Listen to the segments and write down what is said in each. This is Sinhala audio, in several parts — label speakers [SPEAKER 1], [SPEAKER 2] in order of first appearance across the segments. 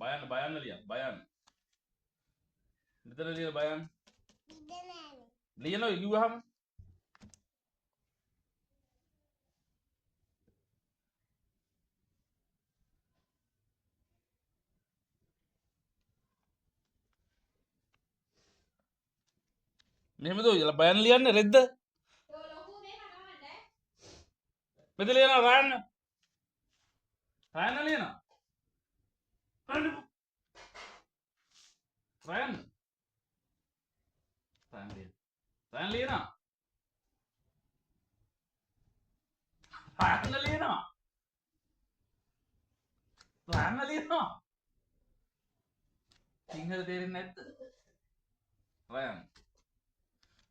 [SPEAKER 1] බයන්න ලියන්න බයන්න. මෙතන ලියන බයන්න. ලියනවා කිව්වහම මෙහෙමද ඔය බයන්න ලියන්නේ රෙද්ද? මෙතන ලියනවා රයන්න. රයන්න ලියනවා. රයන්න. රයන්න. රයන්න ලියන. රයන්න ලියනවා. රයන්න ලියනවා. රයන්න ලියනවා. සිංහල තේරෙන්නේ නැද්ද? රයන්න.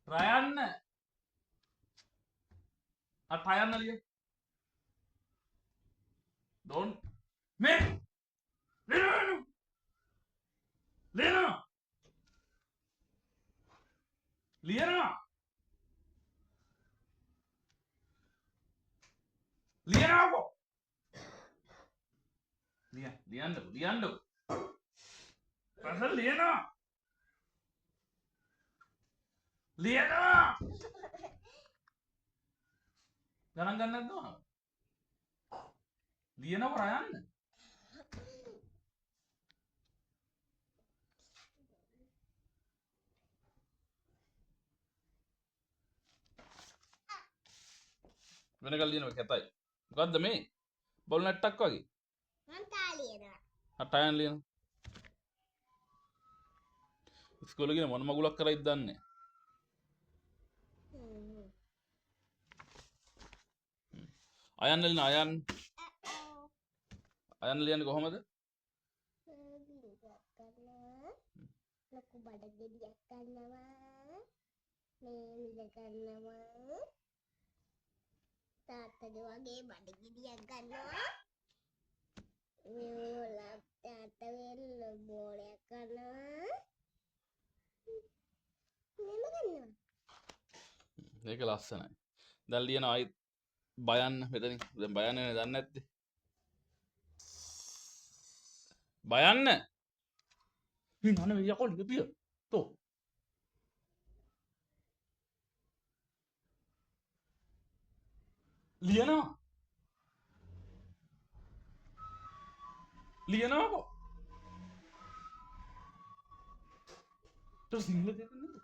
[SPEAKER 1] රයන්න. රයන්න ලියන. Don't make Leno Leno Liana Liana Liando Pasal Liana Liana Ganang ganang tu Liana Ryan වෙනකල් ලියනවා කැතයි. මොකද්ද මේ? බෝල් නැට්ටක් වගේ.
[SPEAKER 2] මං තා ලියනවා.
[SPEAKER 1] අටයන් ලියනවා. ඉස්කෝලේ ගිහින් මොන මගුලක් කරයිද දන්නේ නැහැ. අයන් ලියන අයන් ලියන්නේ කොහමද?
[SPEAKER 2] ලොකු බඩගෙඩියක් ගන්නවා. මේ මිල ගන්නවා. තාත්තගේ වගේ බඩගිනියක් ගන්නවා. මේ තාත්තා වෙල බෝලයක් ගන්නවා. මෙහෙම ගන්නවා.
[SPEAKER 1] මේක ලස්සනයි. දැන් ලියන ආයි බයන්න මෙතනින්. දැන් බයන්න නේ දන්නේ නැත්තේ. බයන්න. මේ නන යකෝ ලියපිය. තෝ. ලියනවා. ලියනවාකෝ. තෝ සිංහල දෙන්නේ.